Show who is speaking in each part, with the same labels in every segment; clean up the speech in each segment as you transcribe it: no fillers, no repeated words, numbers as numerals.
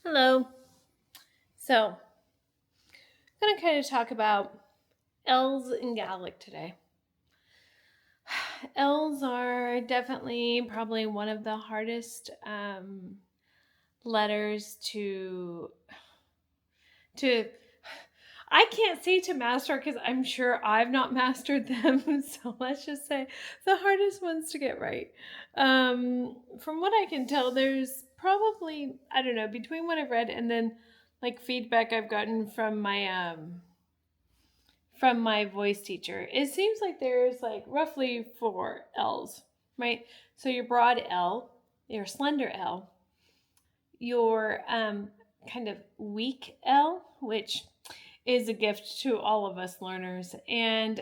Speaker 1: Hello. So, I'm going to kind of talk about L's in Gaelic today. L's are definitely probably one of the hardest letters to I can't say to master because I'm sure I've not mastered them. So let's just say the hardest ones to get right. From what I can tell, there's probably, I don't know, between what I've read and then like feedback I've gotten from my voice teacher, it seems like there's like roughly four L's, right? So your broad L, your slender L, your kind of weak L, which is a gift to all of us learners, and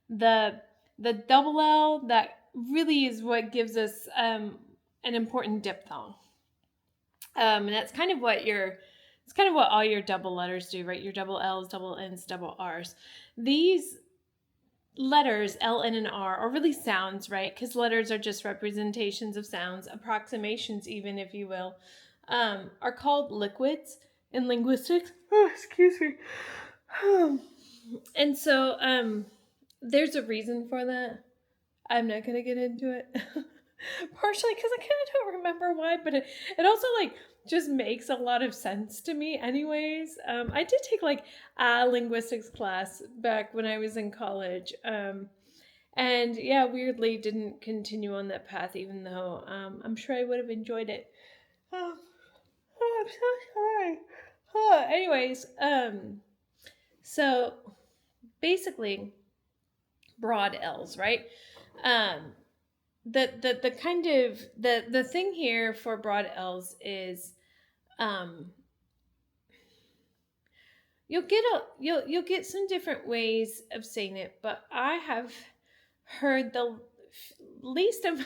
Speaker 1: the the double L that really is what gives us an important diphthong. And that's kind of what your it's kind of what all your double letters do, right? Your double L's, double N's, double R's. These letters, L, N, and R, are really sounds, right? Because letters are just representations of sounds, approximations, even, if you will, are called liquids in linguistics. Oh, excuse me. And so there's a reason for that. I'm not going to get into it. Partially because I kind of don't remember why, but it also like just makes a lot of sense to me anyways. I did take like a linguistics class back when I was in college. And yeah, weirdly didn't continue on that path, even though I'm sure I would have enjoyed it. Oh, I'm so sorry. Anyways, so basically, broad L's, right? Um, the kind of the thing here for broad L's is um, you'll get some different ways of saying it, but I have heard least of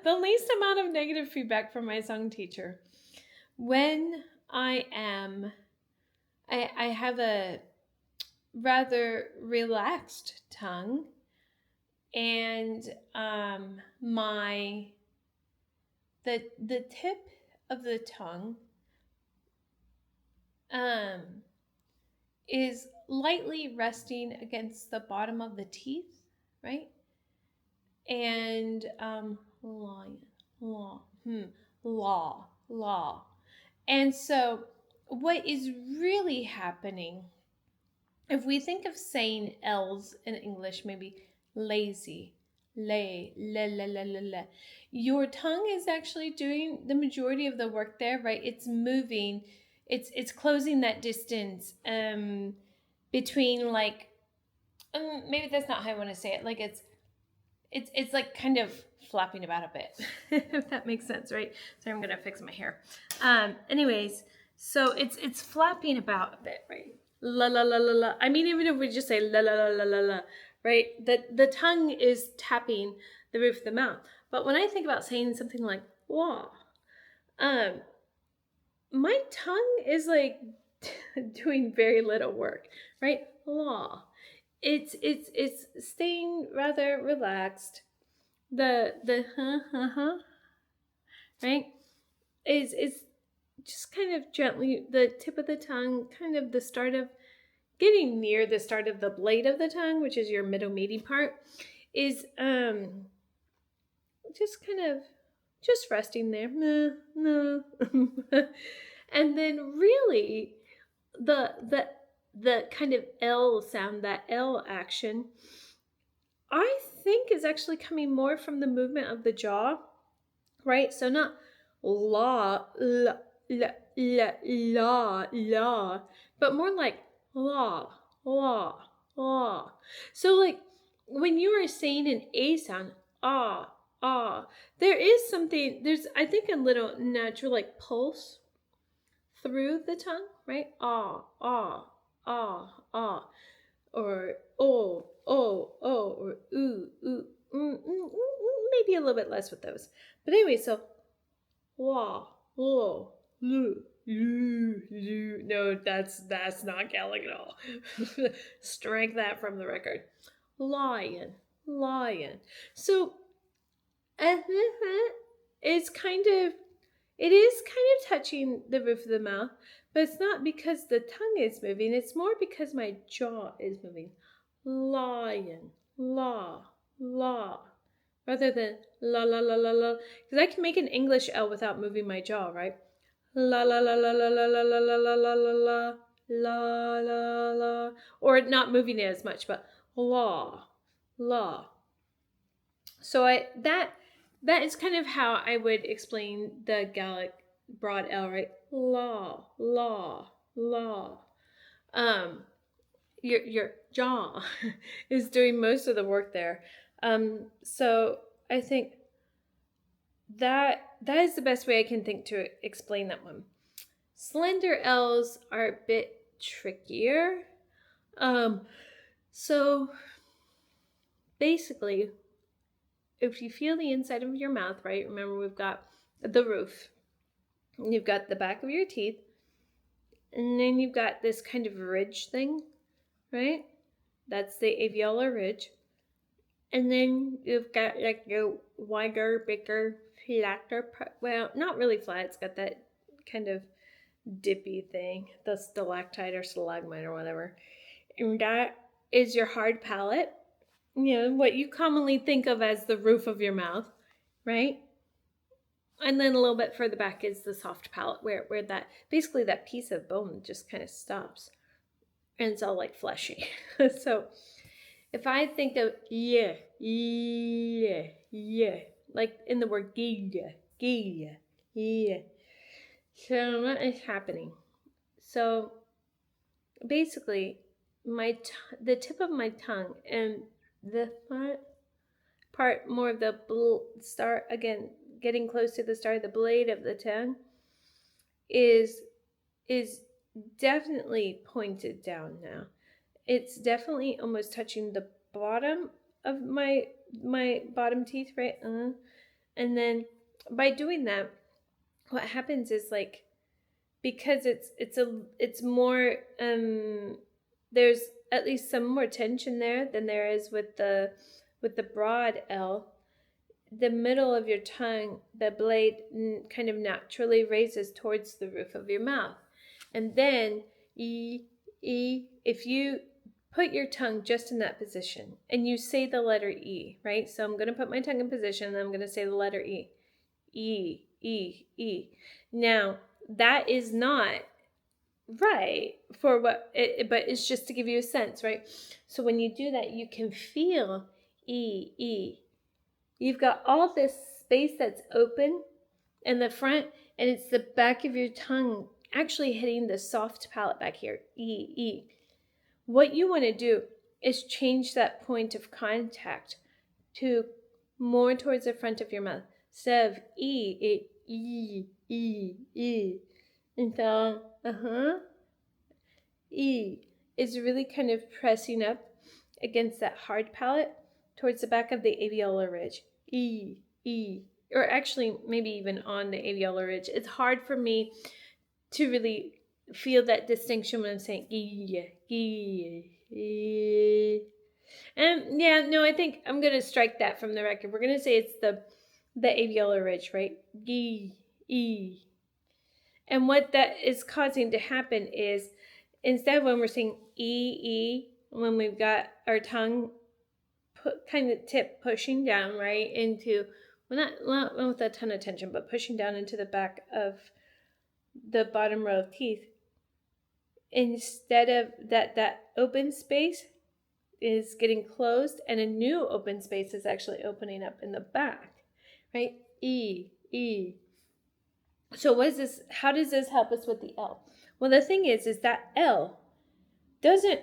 Speaker 1: the least amount of negative feedback from my song teacher when I have a rather relaxed tongue, and my the tip of the tongue um is lightly resting against the bottom of the teeth, right? And lion, law, law. And so, what is really happening, if we think of saying L's in English, maybe lazy, lay, la, your tongue is actually doing the majority of the work there, right? It's moving, it's closing that distance between like, maybe that's not how I want to say it. Like it's like kind of flapping about a bit, if that makes sense, right? So I'm gonna fix my hair. Anyways, so it's flapping about a bit, right? La la la la la. I mean, even if we just say la la la la la la, right? The tongue is tapping the roof of the mouth. But when I think about saying something like law, um, my tongue is like doing very little work, right? Law. It's staying rather relaxed. The right is just kind of gently the tip of the tongue, kind of the start of getting near the start of the blade of the tongue, which is your middle meaty part, is just kind of just resting there. No. And then really the kind of L sound, that L action, I think is actually coming more from the movement of the jaw, right? So not la, la, but more like la, la, la. So like when you are saying an A sound, ah, there is something, there's I think a little natural like pulse through the tongue, right? Ah, or or maybe a little bit less with those. But anyway, so wah, whoa, loo. No, that's not Gaelic at all. Strike that from the record. Lion. So it's kind of it is kind of touching the roof of the mouth, but it's not because the tongue is moving. It's more because my jaw is moving. Lion, la, la, rather than la la la la la. Because I can make an English L without moving my jaw, right? La la la la la la la la la la la la la la la la, or not moving it as much, but la, la. So that is kind of how I would explain the Gaelic broad L, right? La, la, la. Um, your jaw is doing most of the work there. So I think that is the best way I can think to explain that one. Slender L's are a bit trickier. Um, so basically, if you feel the inside of your mouth, right? Remember, we've got the roof, you've got the back of your teeth, and then you've got this kind of ridge thing, right? That's the alveolar ridge. And then you've got like your wider, bigger, flatter part. Well, not really flat. It's got that kind of dippy thing, the stalactite or stalagmite or whatever. And that is your hard palate. You know, what you commonly think of as the roof of your mouth, right? And then a little bit further back is the soft palate where that basically that piece of bone just kind of stops. And it's all like fleshy. So if I think of yeah, like in the word yeah, yeah. So what is happening? So basically, the tip of my tongue and the front part, more of the start again, getting close to the start of the blade of the tongue, is definitely pointed down now. It's definitely almost touching the bottom of my bottom teeth, right? And then by doing that, what happens is like, because it's more there's at least some more tension there than there is with the broad L. The middle of your tongue, the blade kind of naturally raises towards the roof of your mouth. And then if you put your tongue just in that position and you say the letter E, right? So I'm going to put my tongue in position and I'm going to say the letter E. E, E, E. Now, that is not right for what but it's just to give you a sense, right? So when you do that, you can feel E, E. You've got all this space that's open in the front, and it's the back of your tongue actually hitting the soft palate back here. E, E. What you want to do is change that point of contact to more towards the front of your mouth. Instead of E, it E, E, E. And so, E is really kind of pressing up against that hard palate towards the back of the alveolar ridge. E, E. Or actually, maybe even on the alveolar ridge. It's hard for me to really feel that distinction when I'm saying E, E, E. And yeah, no, I think I'm going to strike that from the record. We're going to say it's the alveolar ridge, right? E, E. And what that is causing to happen is, instead of when we're saying E, E, when we've got our tongue kind of tip pushing down, right, into, well, not with a ton of tension, but pushing down into the back of the bottom row of teeth, instead of that open space is getting closed and a new open space is actually opening up in the back, right? E, E. So what is this? How does this help us with the L? Well, the thing is that L doesn't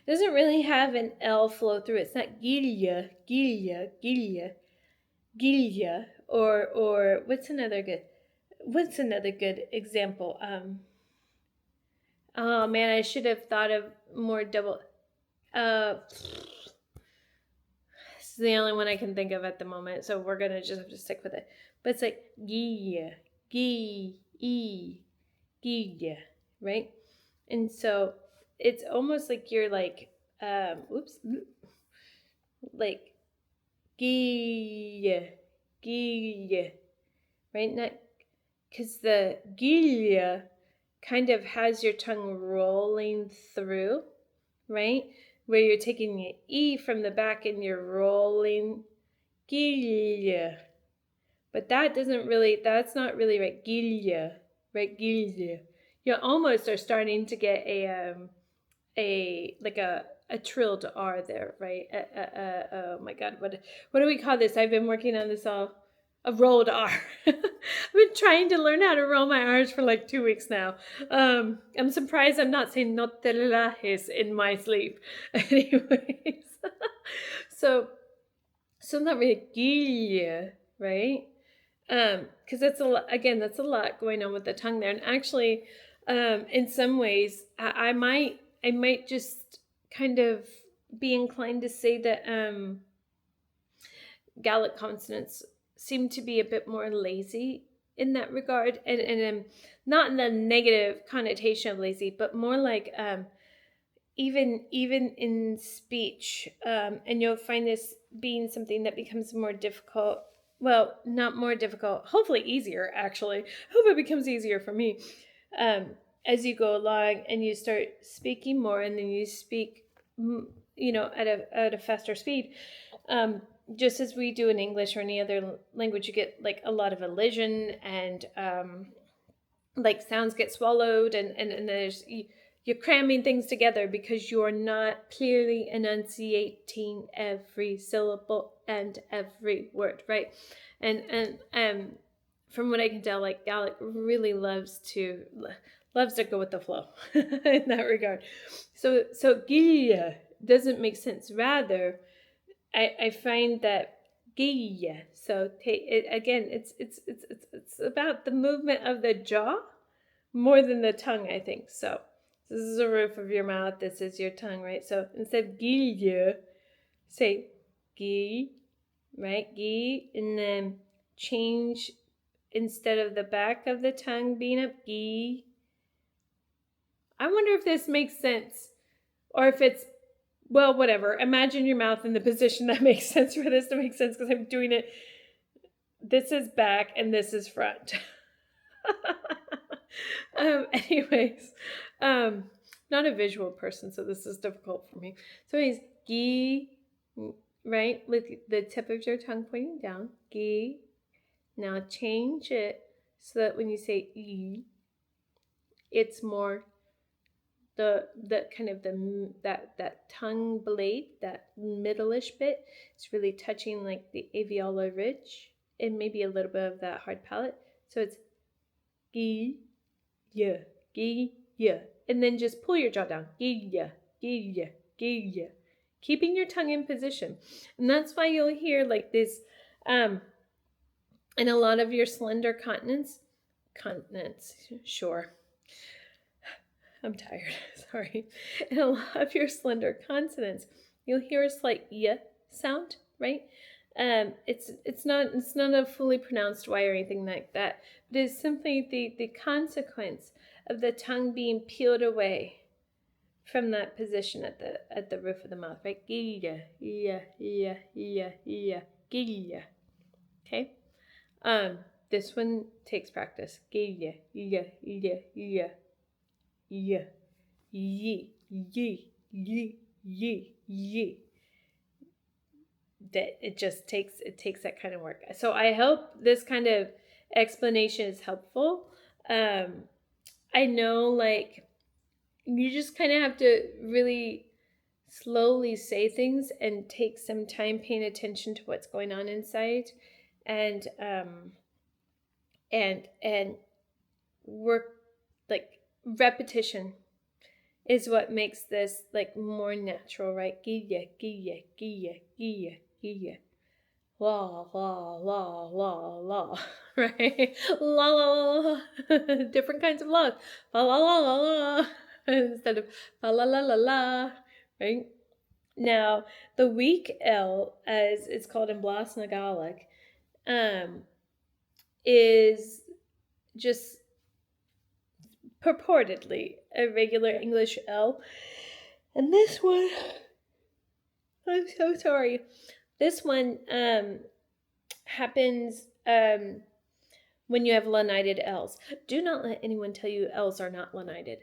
Speaker 1: really have an L flow through it. It's not Gilia, or what's another good example? Oh man, I should have thought of more double. This is the only one I can think of at the moment, so we're gonna just have to stick with it. But it's like Gilia, right? And so it's almost like you're like, like Gilia, right? Not because the Gilia kind of has your tongue rolling through, right? Where you're taking the E from the back and you're rolling Gilia. But that's not really right. Gilia, right? Gilia. You almost are starting to get a trilled R there, right? Oh my God, what do we call this? I've been working on this all. A rolled R. I've been trying to learn how to roll my R's for like 2 weeks now. I'm surprised I'm not saying no te relajes in my sleep. Anyways, so not really Gilia, right? Because that's that's a lot going on with the tongue there, and actually, in some ways, I might just kind of be inclined to say that Gaelic consonants seem to be a bit more lazy in that regard, and not in the negative connotation of lazy, but more like even in speech, and you'll find this being something that becomes more difficult. Well, not more difficult, hopefully easier, actually. I hope it becomes easier for me as you go along and you start speaking more, and then you speak, at a faster speed. Just as we do in English or any other language, you get like a lot of elision, and like sounds get swallowed, and there's you're cramming things together because you're not clearly enunciating every syllable and every word, right? And from what I can tell, like Gaelic really loves to go with the flow in that regard. So Gilia doesn't make sense. Rather, I find that Gilia. So again, it's about the movement of the jaw more than the tongue, I think. So this is the roof of your mouth. This is your tongue, right? So instead of Gilia, say Gi, right? Gi, and then change instead of the back of the tongue being up, Gi. I wonder if this makes sense, or if it's, well, whatever. Imagine your mouth in the position that makes sense for this to make sense, because I'm doing it. This is back and this is front. Anyways, not a visual person, so this is difficult for me. So anyways, gi, right, with the tip of your tongue pointing down, gi. Now change it so that when you say e, it's more the kind of that tongue blade, that middle-ish bit. It's really touching like the alveolar ridge and maybe a little bit of that hard palate. So it's gi, yeah, gi, yeah. And then just pull your jaw down. Gi, yeah, gi, yeah, gi, yeah. Keeping your tongue in position. And that's why you'll hear like this, in a lot of your slender continents, sure. I'm tired, sorry. In a lot of your slender consonants, you'll hear a slight y sound, right? It's not a fully pronounced Y or anything like that. It is simply the consequence of the tongue being peeled away from that position at the roof of the mouth, right? Gilya, yeah, yeah, yeah, yeah, gilya. Okay. This one takes practice. Gilya, yeah, yeah, yeah, yeah, ye, ye, ye, ye, ye. That it takes that kind of work. So I hope this kind of explanation is helpful. I know, like, you just kind of have to really slowly say things and take some time paying attention to what's going on inside, and and work, like, repetition is what makes this like more natural, right? Giya, giya, giya, giya, giya. La la la la la, right? La la la la. Different kinds of la. La la la la la. Instead of la la la la la, right? Now, the weak L, as it's called in Blasna Gaelic, is just purportedly a regular English L. And this one, I'm so sorry. This one happens when you have lenited L's. Do not let anyone tell you L's are not lenited.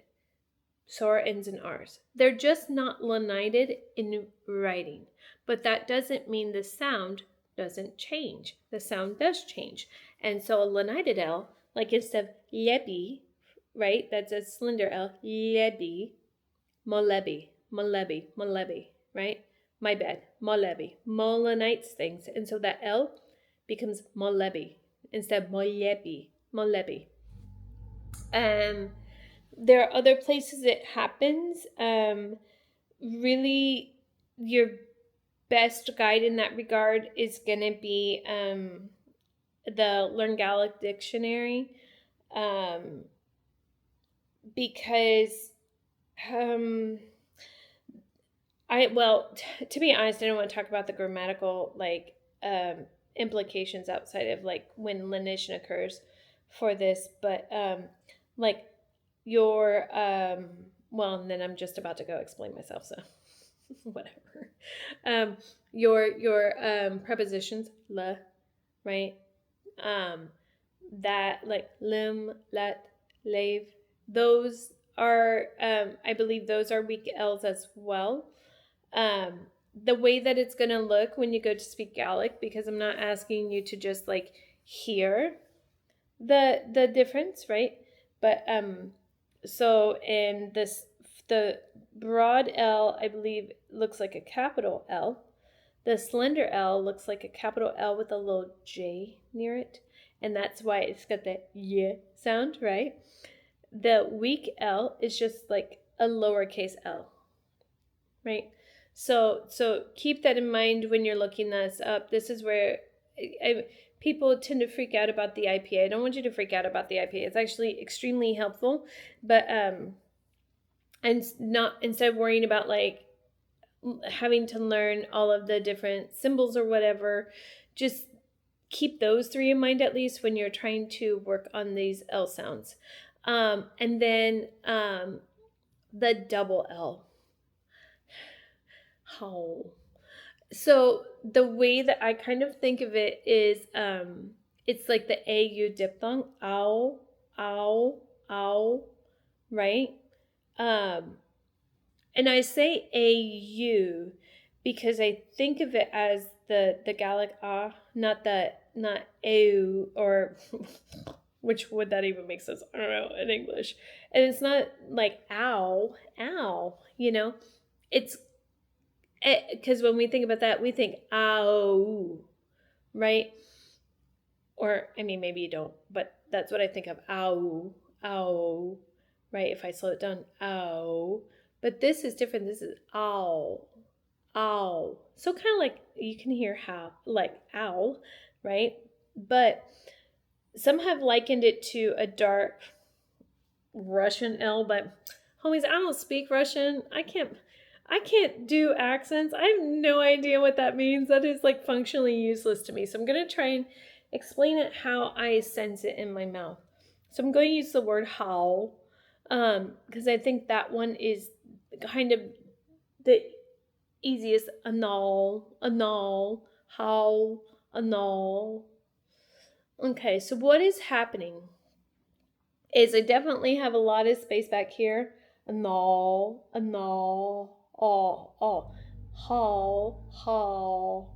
Speaker 1: So are N's and R's. They're just not lenited in writing. But that doesn't mean the sound doesn't change. The sound does change. And so a lenited L, like instead of lebi, right? That's a slender L, lebi, molebi, molebi, molebi, right? My bad, molebi. Molenites things. And so that L becomes molebi instead of molebi, molebi. There are other places it happens. Really, your best guide in that regard is going to be the Learn Gaelic Dictionary, because to be honest, I don't want to talk about the grammatical implications outside of like when lenition occurs for this, but like your and then I'm just about to go explain myself, so whatever. Your prepositions, le, right? That, like lim, let, lave, those are I believe those are weak L's as well. The way that it's going to look when you go to speak Gaelic, because I'm not asking you to just like hear the difference, right? But so in this, the broad L, I believe, looks like a capital L. The slender L looks like a capital L with a little J near it, and that's why it's got that yeah sound, right? The weak L is just like a lowercase L, right? So keep that in mind when you're looking this up. This is where people tend to freak out about the IPA. I don't want you to freak out about the IPA. It's actually extremely helpful, but and not, instead of worrying about like having to learn all of the different symbols or whatever, just keep those three in mind at least when you're trying to work on these L sounds. And then the double L. How? So the way that I kind of think of it is it's like the AU diphthong, ow, ow, ow, right? And I say AU because I think of it as the Gaelic ah, not AU, or which would that even make sense? I don't know, in English. And it's not like ow, ow, it's because when we think about that, we think ow, right? Or I mean, maybe you don't, but that's what I think of, ow, ow, right? If I slow it down, ow. But this is different. This is ow, ow. So kind of like you can hear how, like ow, right? But some have likened it to a dark Russian L, but homies, I don't speak Russian. I can't do accents. I have no idea what that means. That is like functionally useless to me. So I'm going to try and explain it how I sense it in my mouth. So I'm going to use the word how, because I think that one is kind of the easiest. Annul, how, annul. Okay, so what is happening is I definitely have a lot of space back here. Annul, how.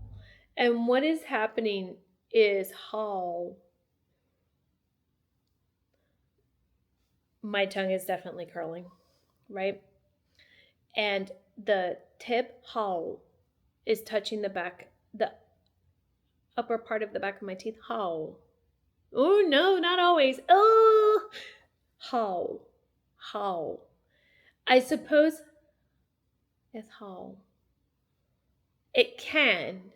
Speaker 1: And what is happening is how. My tongue is definitely curling, right? And the tip how is touching the upper part of the back of my teeth. How. Oh, no, not always. Oh, how. I suppose it's how. It can,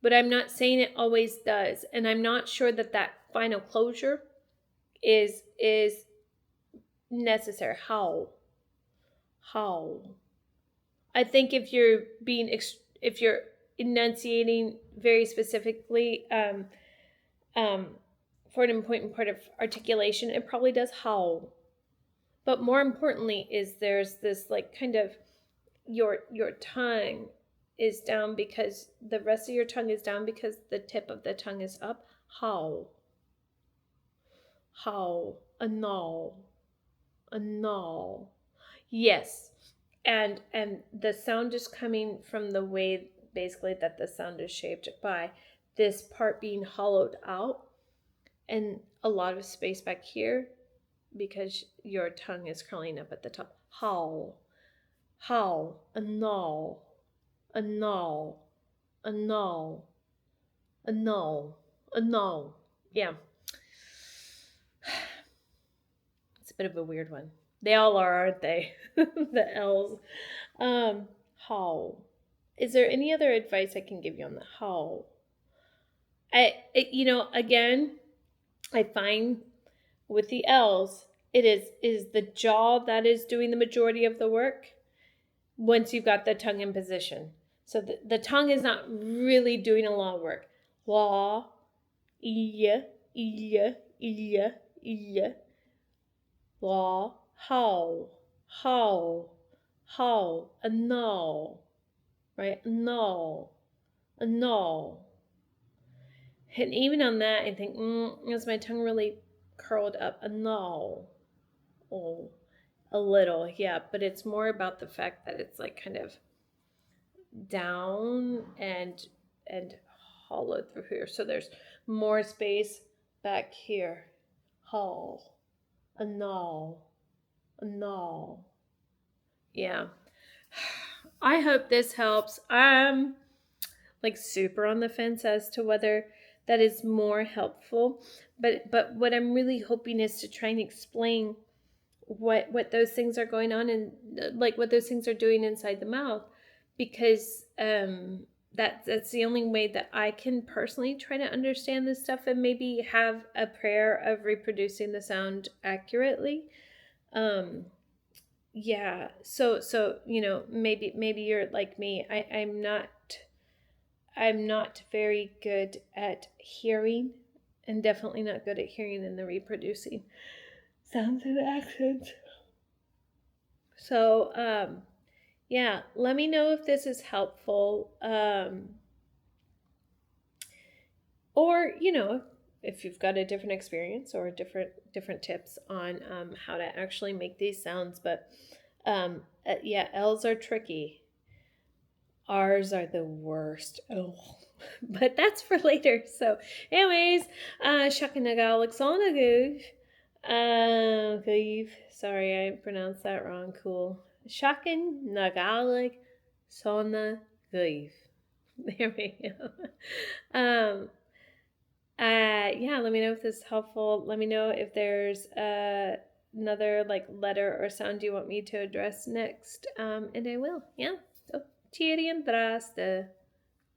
Speaker 1: but I'm not saying it always does. And I'm not sure that final closure is necessary. How. I think if you're enunciating very specifically for an important part of articulation, it probably does how. But more importantly is there's this like kind of your tongue is down because the rest of your tongue is down because the tip of the tongue is up. How. how, a null, a null. Yes. And the sound is coming from the way basically that the sound is shaped by this part being hollowed out and a lot of space back here because your tongue is curling up at the top. How, a null, a null, a null, a null, a null. Yeah. It's a bit of a weird one. They all are, aren't they? The L's. How. Is there any other advice I can give you on the how? Again, I find with the L's, it is the jaw that is doing the majority of the work once you've got the tongue in position. So the tongue is not really doing a lot of work. La, yeah, yeah, yeah, yeah. La, how, a no, right? A no, a no. And even on that, I think, is my tongue really curled up? A no. Oh, a little, yeah. But it's more about the fact that it's like kind of down and hollowed through here. So there's more space back here. Hull. A no. A no. Yeah. I hope this helps. I'm like super on the fence as to whether that is more helpful. But what I'm really hoping is to try and explain what those things are going on and like what those things are doing inside the mouth, because that's the only way that I can personally try to understand this stuff and maybe have a prayer of reproducing the sound accurately. Yeah, so maybe you're like me. I'm not very good at hearing, and definitely not good at hearing and the reproducing sounds and accents. So, yeah, let me know if this is helpful. Or, if you've got a different experience or different tips on how to actually make these sounds. But yeah, L's are tricky. R's are the worst. Oh, but that's for later. So, anyways, Shakanagalaxonagoo. Sorry, I pronounced that wrong. Cool. Shakan Nagalik Sona Guiv. There we go. Yeah, let me know if this is helpful. Let me know if there's another like letter or sound you want me to address next. And I will. Yeah. So, cheery and draste.